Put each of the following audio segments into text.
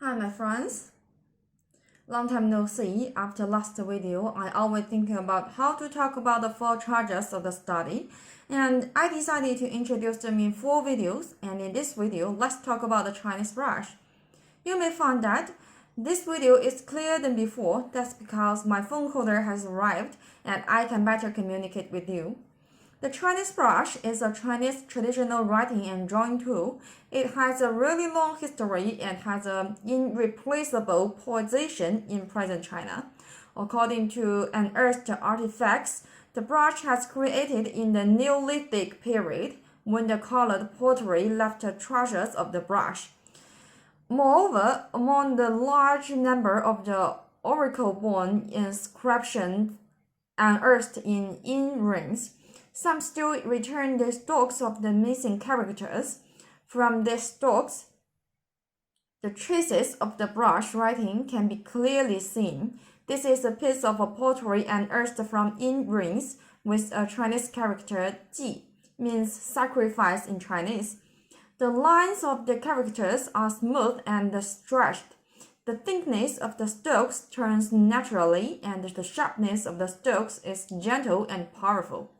Hi my friends, long time no see. After last video, I always thinking about how to talk about the 4 treasures of the study, and I decided to introduce them in 4 videos, and in this video, let's talk about the Chinese brush. You may find that this video is clearer than before. That's because my phone holder has arrived and I can better communicate with you. The Chinese brush is a Chinese traditional writing and drawing tool. It has a really long history and has an irreplaceable position in present China. According to unearthed artifacts, the brush has created in the Neolithic period when the colored pottery left traces of the brush. Moreover, among the large number of the oracle-born inscriptions unearthed in yin rings, some still return the stalks of the missing characters. From these stalks, the traces of the brush writing can be clearly seen. This is a piece of pottery unearthed from yin rings with a Chinese character ji, means sacrifice in Chinese. The lines of the characters are smooth and stretched. The thickness of the stalks turns naturally, and the sharpness of the stalks is gentle and powerful.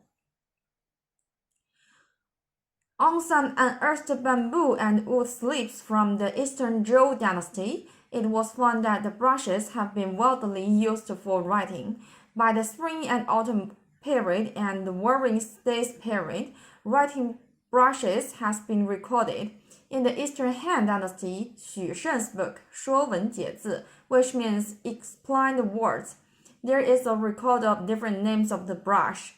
On some unearthed bamboo and wood slips from the Eastern Zhou dynasty, it was found that the brushes have been widely used for writing. By the spring and autumn period and the warring states period, writing brushes has been recorded. In the Eastern Han dynasty, Xu Sheng's book, 说文解字, which means explain the words, there is a record of different names of the brush.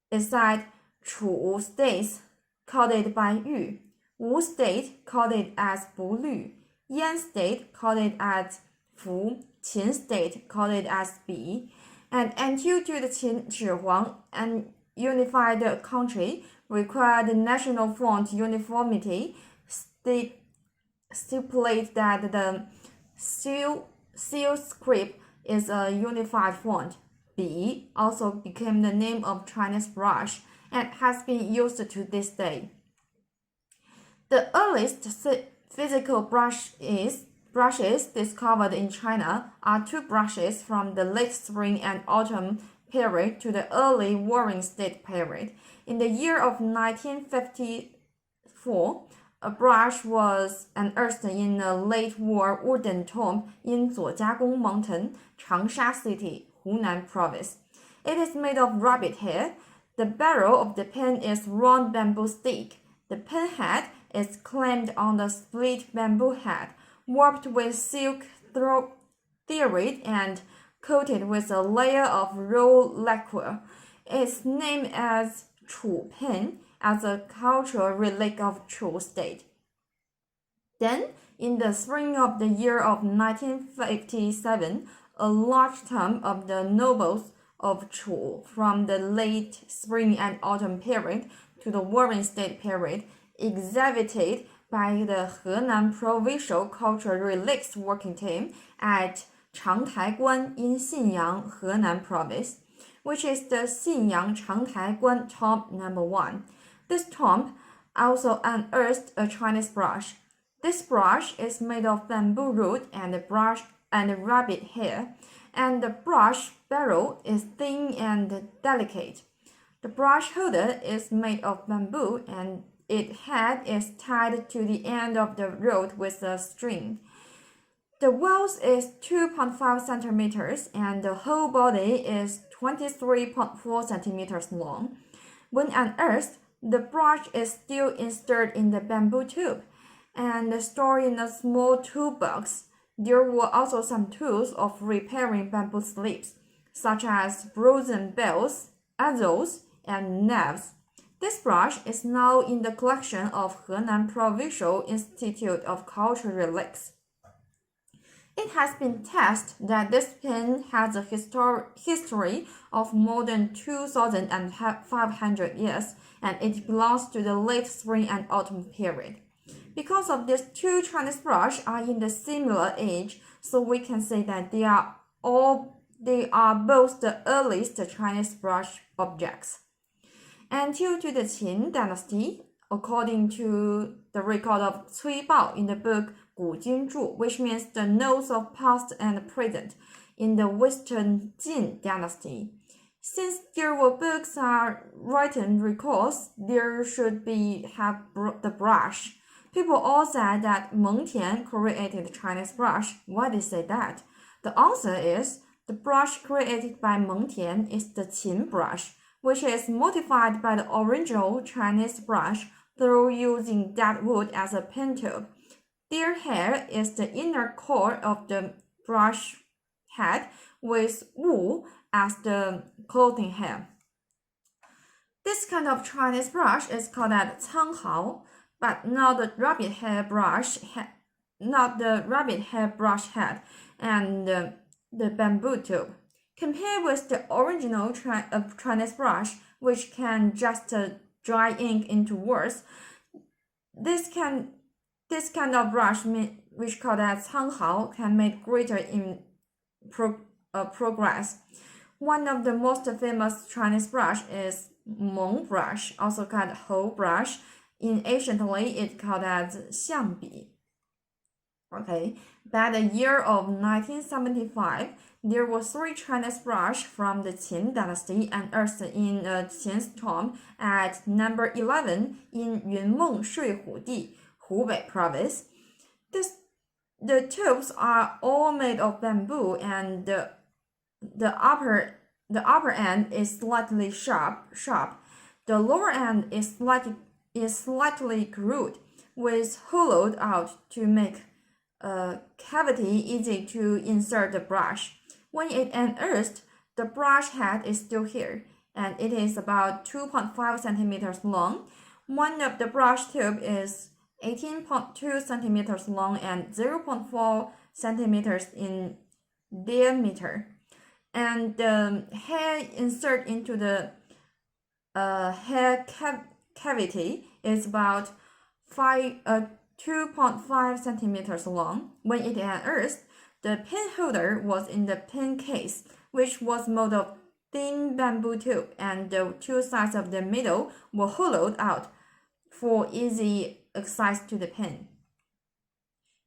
It said Chu states called it by Yu, Wu state called it as Bu Lü, Yan state called it as Fu, Qin state called it as Bi, and until to the Qin Shi Huang and unified country required national font uniformity, stipulate that the seal script is a unified font. Bi also became the name of Chinese brush and has been used to this day. The earliest physical brushes discovered in China are 2 brushes from the late spring and autumn period to the early warring state period. In the year of 1954, a brush was unearthed in a late war wooden tomb in Zuojiagong Mountain, Changsha City, Hunan Province. It is made of rabbit hair. The barrel of the pen is round bamboo stick. The pen head is clamped on the split bamboo head, warped with silk thread and coated with a layer of raw lacquer. It's named as Chu pen as a cultural relic of Chu state. Then, in the spring of the year of 1957, a large tomb of the nobles of Chu from the late spring and autumn period to the warring state period, exhibited by the Henan Provincial Cultural Relics Working Team at Changtaiguan in Xinyang, Henan Province, which is the Xinyang Changtaiguan tomb number 1. This tomb also unearthed a Chinese brush. This brush is made of bamboo root and rabbit hair, and the brush barrel is thin and delicate. The brush holder is made of bamboo and its head is tied to the end of the rod with a string. The width is 2.5 centimeters and the whole body is 23.4 centimeters long. When unearthed, the brush is still inserted in the bamboo tube and stored in a small toolbox. There were also some tools of repairing bamboo slips, such as broken bells, azzles, and knives. This brush is now in the collection of Henan Provincial Institute of Cultural Relics. It has been tested that this pen has a history of more than 2,500 years, and it belongs to the late spring and autumn period. Because of these 2 Chinese brushes are in the similar age, so we can say that they are both the earliest Chinese brush objects. Until to the Qin dynasty, according to the record of Cui Bao in the book 古今注, which means the notes of past and present, in the Western Jin dynasty. Since there were books are written records, there should have the brush. People all said that Meng Tian created the Chinese brush. Why they say that? The answer is the brush created by Meng Tian is the Qin brush, which is modified by the original Chinese brush through using dead wood as a pen tube. Their hair is the inner core of the brush head with wool as the clothing hair. This kind of Chinese brush is called canghao, but not the rabbit hair brush head, and the bamboo tube. Compared with the original Chinese brush, which can just dry ink into words, this kind of brush, which called canghao, can make greater progress. One of the most famous Chinese brush is Meng brush, also called Hou brush. In anciently, it's called as Xiangbi. Okay, by the year of 1975, there were 3 Chinese brush from the Qin dynasty unearthed in Qin's tomb at number 11 in Yunmeng Shuihu Di, Hubei province. The tubes are all made of bamboo, and the upper end is slightly sharp. The lower end is slightly crude, with hollowed out to make a cavity easy to insert the brush. When it unearthed, the brush head is still here, and it is about 2.5 centimeters long. One of the brush tube is 18.2 centimeters long and 0.4 centimeters in diameter, and the hair insert into the hair cavity is about 2.5 centimeters long. When it unearthed, the pen holder was in the pen case, which was made of thin bamboo tube, and the 2 sides of the middle were hollowed out for easy access to the pen.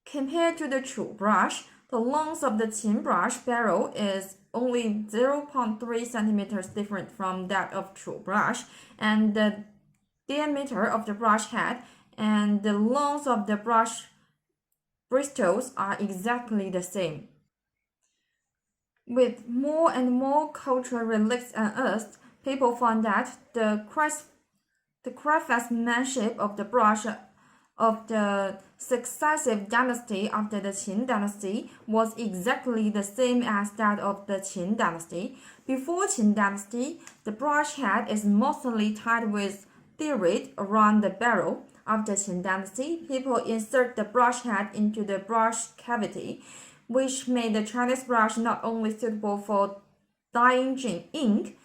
Compared to the Chu brush, the length of the Qin brush barrel is only 0.3 centimeters different from that of Chu brush, and the diameter of the brush head and the length of the brush bristles are exactly the same. With more and more cultural relics unearthed, people found that the craftsmanship of the brush of the successive dynasty after the Qin dynasty was exactly the same as that of the Qin dynasty. Before Qin dynasty, the brush head is mostly tied with thread around the barrel. After Qin dynasty, people insert the brush head into the brush cavity, which made the Chinese brush not only suitable for dyeing ink,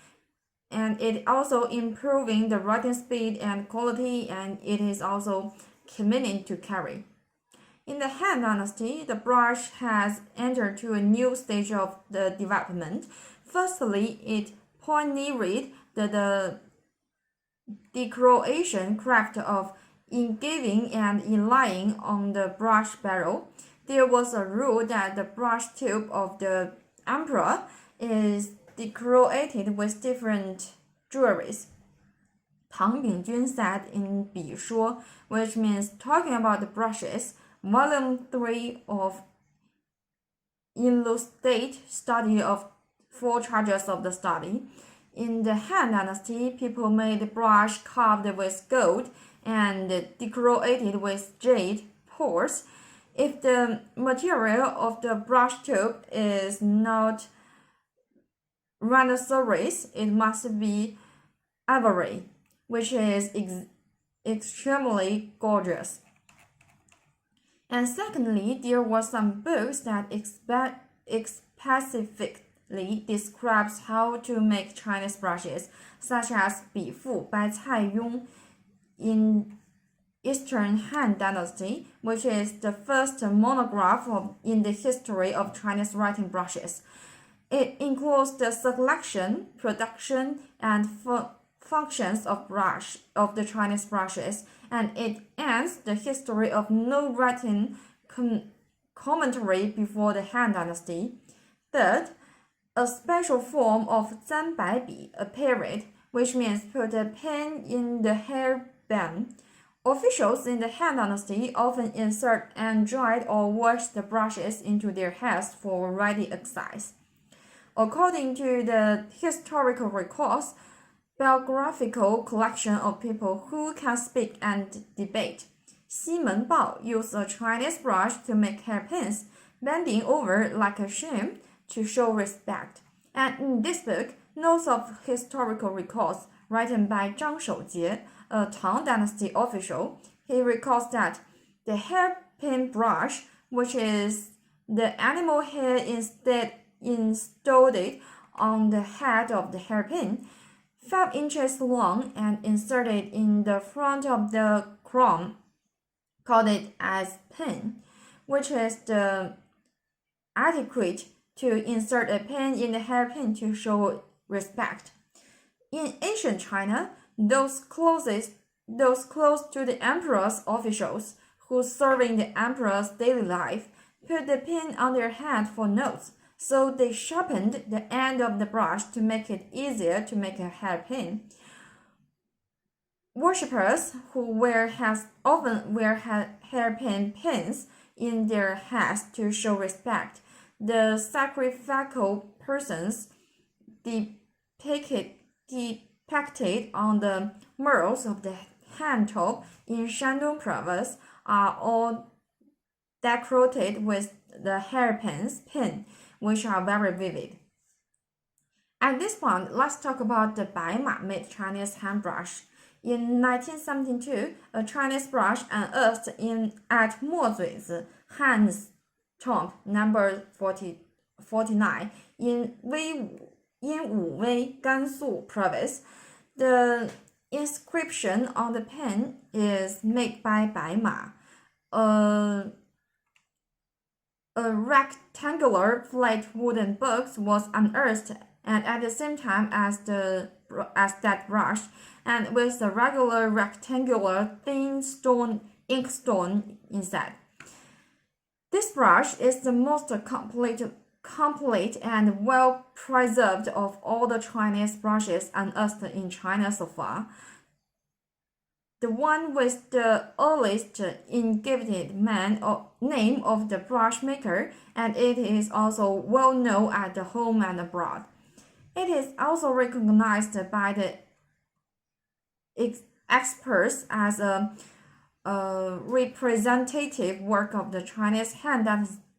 and it also improving the writing speed and quality, and it is also convenient to carry. In the Han Dynasty, the brush has entered to a new stage of the development. Firstly, it pioneered the decoration craft of engraving and inlaying on the brush barrel. There was a rule that the brush tube of the emperor is decorated with different jewelries. Tang Bingjun said in 笔说, which means talking about the brushes, volume 3 of Illustrated Study of 4 Treasures of the Study. In the Han Dynasty, people made brush carved with gold and decorated with jade pearls. If the material of the brush tube is not rhinoceros, it must be ivory, which is extremely gorgeous. And secondly, there were some books that specifically describes how to make Chinese brushes, such as 笔赋 by Cai Yong in Eastern Han Dynasty, which is the first monograph in the history of Chinese writing brushes. It includes the selection, production, and functions of the Chinese brushes, and it ends the history of no writing commentary before the Han Dynasty. Third, a special form of 簪百笔 appeared, which means put a pen in the hairband. Officials in the Han Dynasty often insert and dried or washed the brushes into their heads for writing exercise. According to the historical records, biographical collection of people who can speak and debate, 西门豹 used a Chinese brush to make hairpins, bending over like a shame to show respect. And in this book, notes of historical records written by Zhang Shoujie, a Tang Dynasty official, he records that the hairpin brush, which is the animal hair installed on the head of the hairpin, 5 inches long and inserted in the front of the crown, called it as pin, which is the etiquette to insert a pin in the hairpin to show respect. In ancient China, those close to the emperor's officials who serving the emperor's daily life put the pin on their head for notes, so they sharpened the end of the brush to make it easier to make a hairpin. Worshippers who often wear hairpin pins in their heads to show respect. The sacrificial persons depicted on the murals of the Han top in Shandong province are all decorated with the hairpin, which are very vivid. At this point, let's talk about the 白马made Chinese hand brush. In 1972, a Chinese brush unearthed at Mozuizi Han's tomb number 49 in Wuwei, Gansu province. The inscription on the pen is made by 白马. A rectangular flat wooden box was unearthed and at the same time as that brush, and with a regular rectangular thin ink stone inside. This brush is the most complete and well preserved of all the Chinese brushes unearthed in China so far. The one with the earliest engraved name of the brush maker, and it is also well known at the home and abroad. It is also recognized by the experts as a representative work of the Chinese Han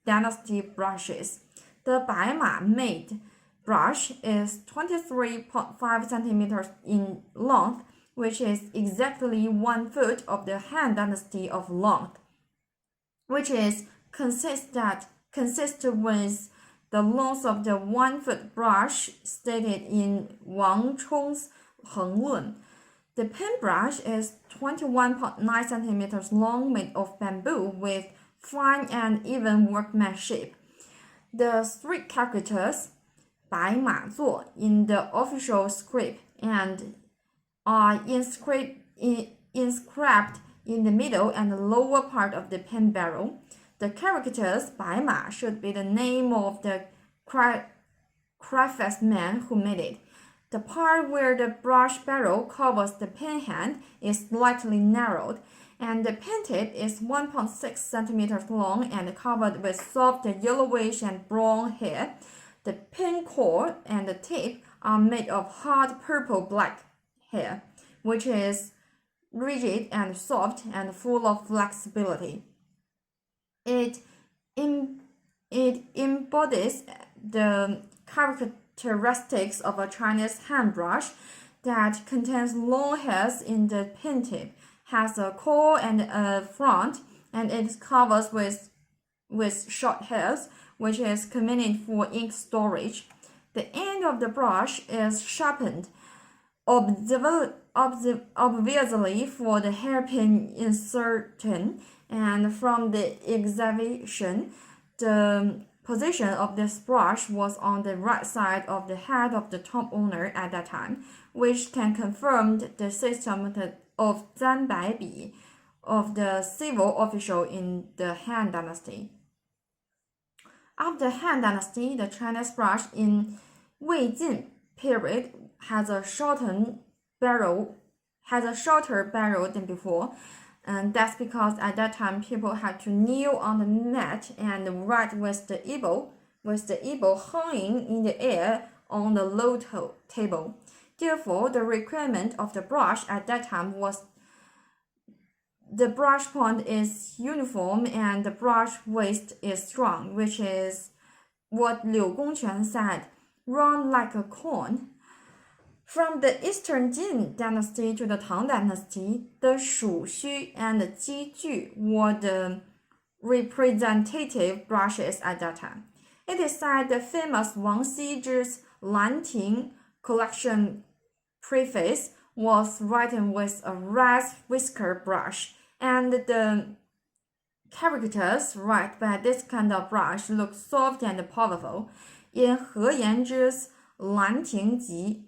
Dynasty brushes. The 白马made brush is 23.5 centimeters in length, which is exactly 1 foot of the Han Dynasty of length, which is consistent with the length of the 1 foot brush stated in Wang Chong's Henglun. The pen brush is 21.9 centimeters long, made of bamboo with fine and even workmanship. The 3 characters 白马座 in the official script and are inscribed in the middle and the lower part of the pen barrel. The characters 白马 should be the name of the craftsman who made it. The part where the brush barrel covers the pen hand is slightly narrowed, and the pen tip is 1.6 centimeters long and covered with soft yellowish and brown hair. The pen cord and the tip are made of hard purple-black hair, which is rigid and soft and full of flexibility. It embodies the characteristics of a Chinese hand brush that contains long hairs in the pen tip, has a core and a front, and it covers with short hairs, which is convenient for ink storage. The end of the brush is sharpened, obviously for the hairpin insertion, and from the exhibition, the position of this brush was on the right side of the head of the tomb owner at that time, which can confirm the system of 簪百笔 of the civil official in the Han Dynasty. After Han Dynasty, the Chinese brush in Wei Jin period has a shorter barrel than before, and that's because at that time people had to kneel on the mat and write with the eagle hanging in the air on the low table. Therefore, the requirement of the brush at that time was the brush point is uniform and the brush waist is strong, which is what Liu Gongquan said, round like a cone. From the Eastern Jin dynasty to the Tang dynasty, the Shu Xu and the Ji Ju were the representative brushes at that time. It is said the famous Wang Xizhi's Lanting collection preface was written with a rat whisker brush, and the characters written by this kind of brush look soft and powerful. In He Yanzhi's Lanting Ji,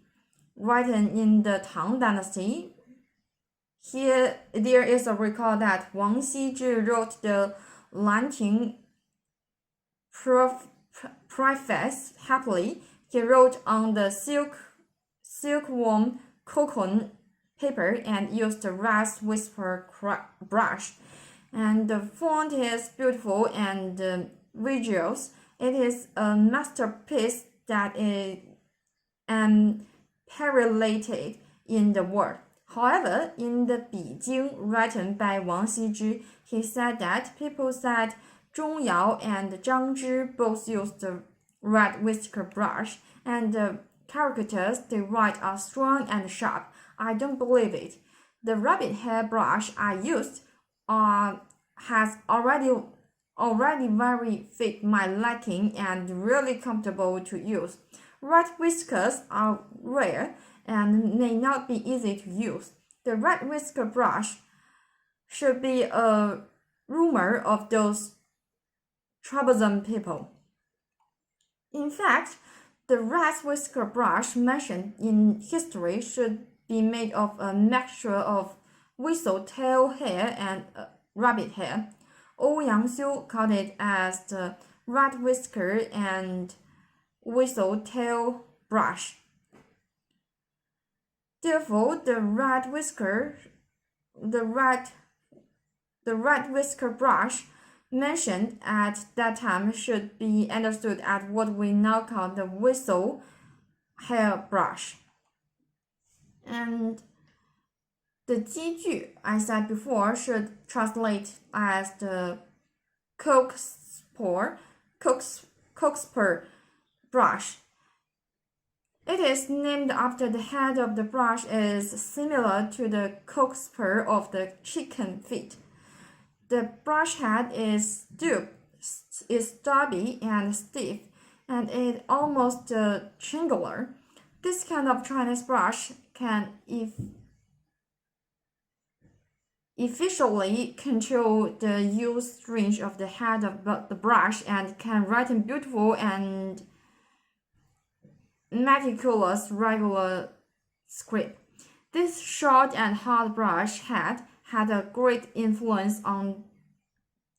written in the Tang dynasty, here there is a record that Wang Xizhi wrote the Lanting preface happily. He wrote on the silkworm cocoon paper and used the rat whisper brush, and the font is beautiful and visuals. It is a masterpiece that is paralleled in the world. However, in the Beijing written by Wang Xizhi, he said that people said Zhong Yao and Zhang Zhi both used the red whisker brush, and the characters they write are strong and sharp. I don't believe it. The rabbit hair brush I used has already very fit my liking and really comfortable to use. Red whiskers are rare and may not be easy to use. The red whisker brush should be a rumor of those troublesome people. In fact, the red whisker brush mentioned in history should be made of a mixture of whistle-tail hair and rabbit hair. Ouyang Xiu called it as the red whisker and whistle-tail brush. Therefore, the red whisker brush mentioned at that time should be understood as what we now call the whistle hair brush. And the Jiju, I said before, should translate as the cockspur brush. It is named after the head of the brush is similar to the cockspur of the chicken feet. The brush head is stubby and stiff, and it almost triangular. This kind of Chinese brush can efficiently control the use range of the head of the brush and can write in beautiful and meticulous regular script. This short and hard brush head had a great influence on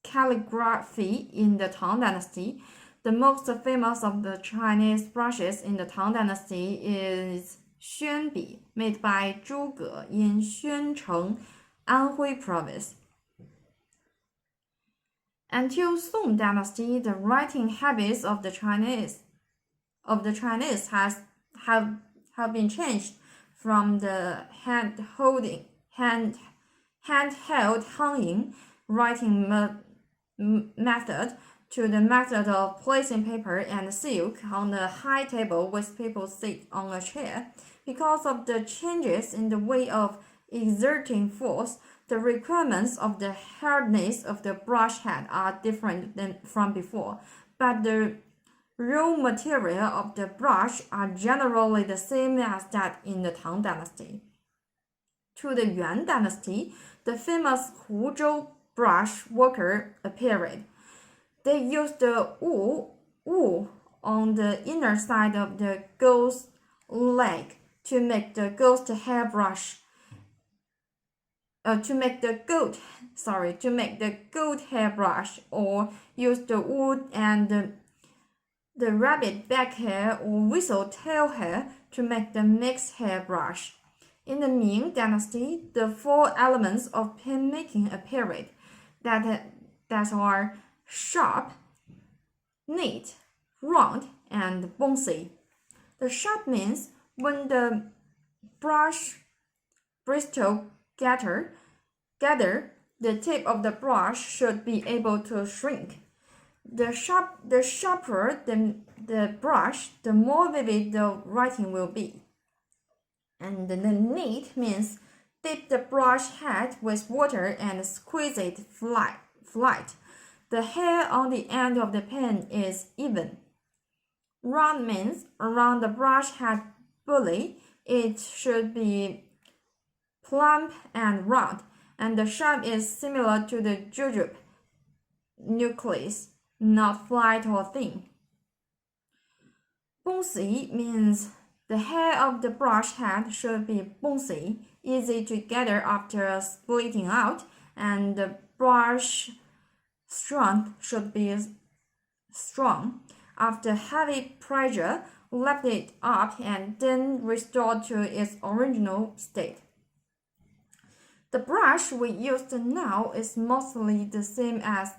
calligraphy in the Tang Dynasty. The most famous of the Chinese brushes in the Tang Dynasty is Xuanbi, made by Zhu Ge in Xuancheng, Anhui Province. Until Song Dynasty, the writing habits of the Chinese have been changed from the handheld hanging writing method to the method of placing paper and silk on a high table with people sit on a chair. Because of the changes in the way of exerting force, the requirements of the hardness of the brush head are different than from before, but the raw material of the brush are generally the same as that in the Tang Dynasty. To the Yuan Dynasty, the famous Huzhou brush worker appeared. They used the wool on the inner side of the ghost leg to make the ghost hairbrush to make the goat hair brush, or use the wood and the rabbit back hair or whistle tail hair to make the mixed hair brush. In the Ming Dynasty, the 4 elements of pen making appeared that are sharp, neat, round, and bouncy. The sharp means when the brush bristle gather, the tip of the brush should be able to shrink. The sharper the brush, the more vivid the writing will be. And the neat means dip the brush head with water and squeeze it flat. The hair on the end of the pen is even. Round means around the brush head bully, it should be plump and round, and the shape is similar to the jujube nucleus, not flat or thin. Bouncy means the hair of the brush head should be bouncy, easy to gather after splitting out, and the brush strength should be strong. After heavy pressure, lift it up and then restore to its original state. The brush we use now is mostly the same as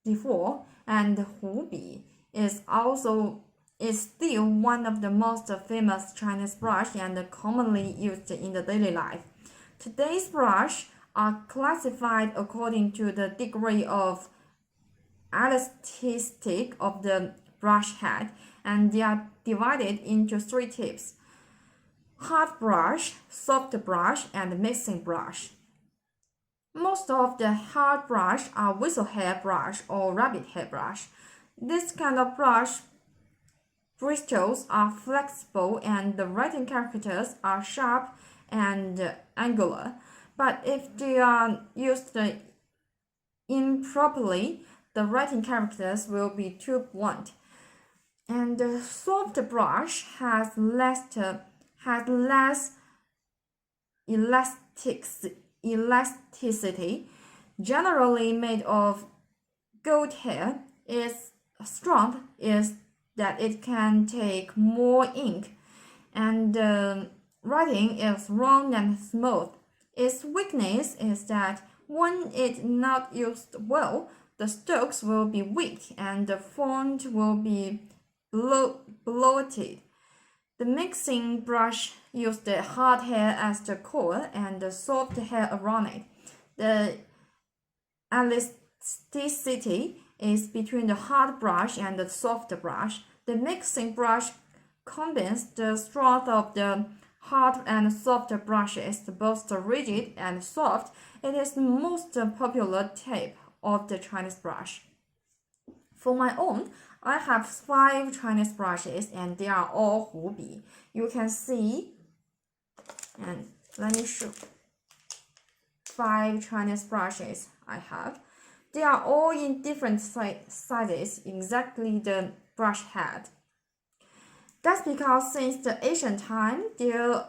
before, and Hubi is still one of the most famous Chinese brush and commonly used in the daily life. Today's brush are classified according to the degree of elasticity of the brush head, and they are divided into 3 types: hard brush, soft brush, and mixing brush. Most of the hard brush are whistle hair brush or rabbit hair brush. This kind of brush bristles are flexible and the writing characters are sharp and angular, but if they are used improperly, the writing characters will be too blunt. And the soft brush has less elasticity, generally made of goat hair. Its strength is that it can take more ink, and the writing is round and smooth. Its weakness is that when it's not used well, the strokes will be weak and the font will be bloated. The mixing brush uses the hard hair as the core and the soft hair around it. The elasticity is between the hard brush and the soft brush. The mixing brush combines the strength of the hard and soft brushes, both rigid and soft. It is the most popular type of the Chinese brush. For my own, I have 5 Chinese brushes and they are all Hubi. You can see, and let me show 5 Chinese brushes I have. They are all in different sizes, exactly the brush head. That's because since the ancient time, there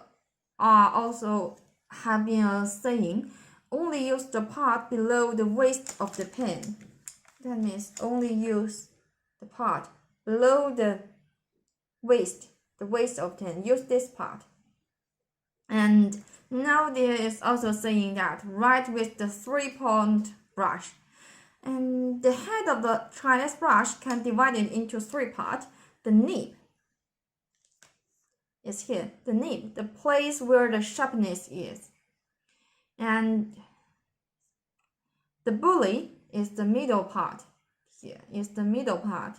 are also have been a saying, only use the part below the waist of the pen. That means only use the part below the waist of pen. Use this part. And now there is also saying that write with the 3-point brush. And the head of the Chinese brush can divide it into 3 parts. The nib is here. The nib, the place where the sharpness is. And the bully is the middle part. Here is the middle part.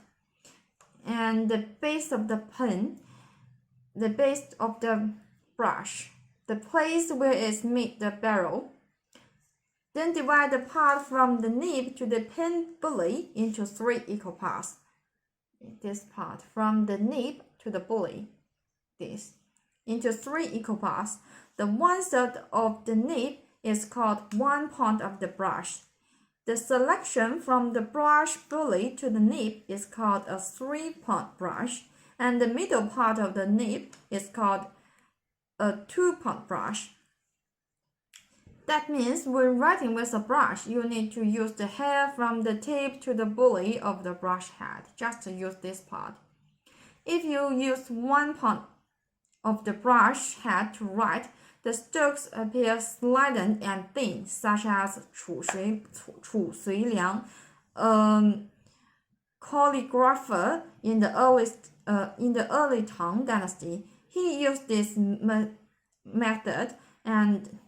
And the base of the pen, the base of the brush, the place where it meets the barrel. Then divide the part from the nib to the pen bully into 3 equal parts. This part from the nib to the bully, this, into 3 equal parts. The 1/3 of the nib is called 1 point of the brush. The selection from the brush bully to the nib is called a 3-point brush, and the middle part of the nib is called a 2-point brush. That means when writing with a brush, you need to use the hair from the tip to the bully of the brush head. Just use this part. If you use one part of the brush head to write, the strokes appear slight and thin, such as 褚遂良, calligrapher in the early Tang Dynasty. He used this method, and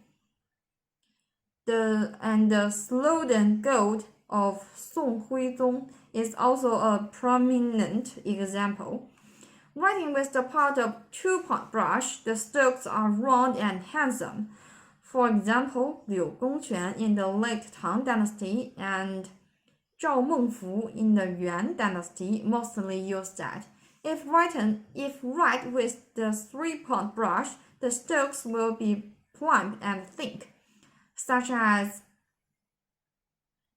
the Sloden gold of Song Huizong is also a prominent example. Writing with the part of two-part brush, the strokes are round and handsome. For example, Liu Gongquan in the late Tang Dynasty and Zhao Mengfu in the Yuan Dynasty mostly use that. If write with the three-part brush, the strokes will be plump and thick, such as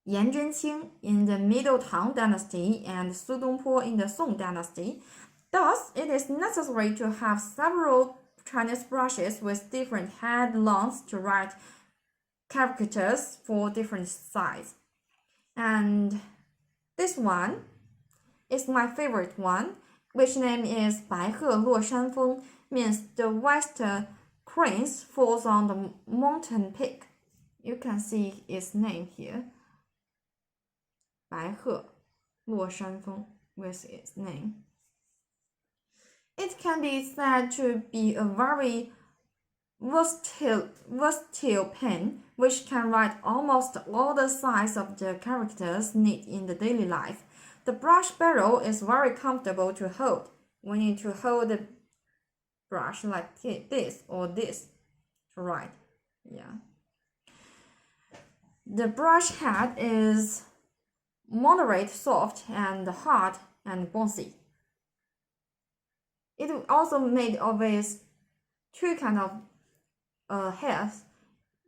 Yan Zhenqing in the Middle Tang Dynasty and Su Dongpo in the Song Dynasty. Thus, it is necessary to have several Chinese brushes with different head lengths to write characters for different sizes. And this one is my favorite one, which name is 白鹤落山峰, means the west cranes falls on the mountain peak. You can see its name here. 白鹤落山峰 with its name. It can be said to be a very versatile pen, which can write almost all the sizes of the characters need in the daily life. The brush barrel is very comfortable to hold. We need to hold the brush like this or this to write. Yeah. The brush head is moderate, soft, and hard and bouncy. It is also made of two kind of hairs.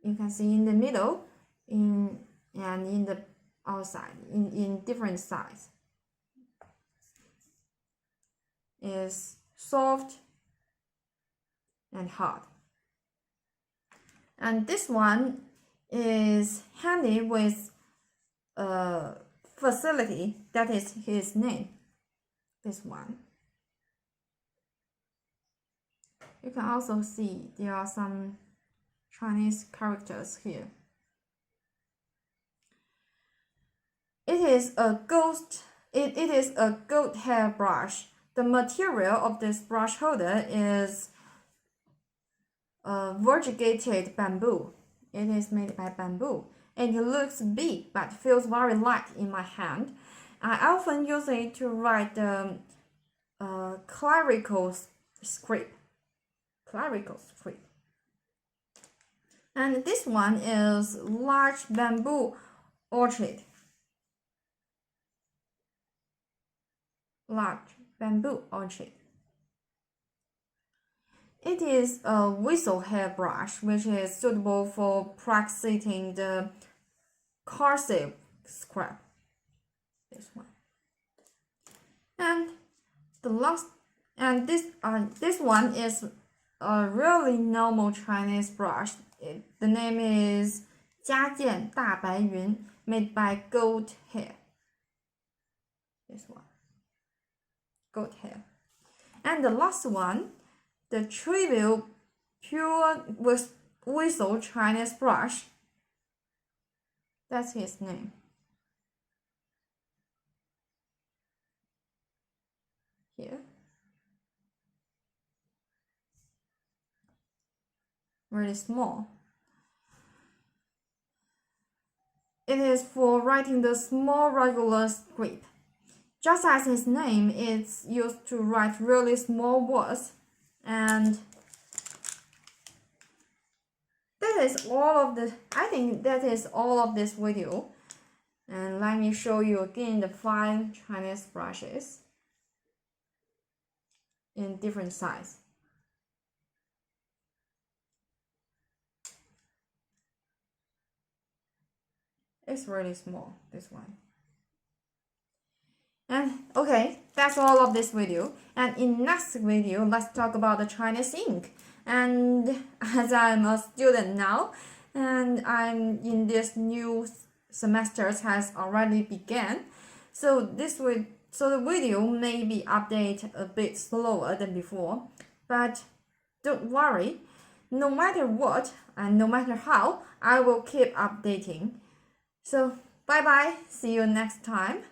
You can see in the middle and in the outside in different sides. Is soft and hard. And this one is handy with facility. That is his name. This one. You can also see there are some Chinese characters here. It is a goat hair brush. The material of this brush holder is variegated bamboo. It is made by bamboo. It looks big but feels very light in my hand. I often use it to write the clerical script. And this one is large bamboo orchid. It is a whistle hair brush, which is suitable for practicing the cursive script. This one. And this one is a really normal Chinese brush. The name is 家见大白云, made by goat hair. This one. Goat hair. And the last one, the trivial pure whistle Chinese brush. That's his name. Here. Really small. It is for writing the small regular script. Just as his name, it's used to write really small words. And that is all of the, I think that is all of this video. And let me show you again the 5 Chinese brushes in different sizes. It's really small, this one. And okay, that's all of this video. And in next video, let's talk about the Chinese ink. And as I'm a student now, and I'm in this new semester has already begun. So the video may be updated a bit slower than before, but don't worry. No matter what and no matter how, I will keep updating. So bye bye. See you next time.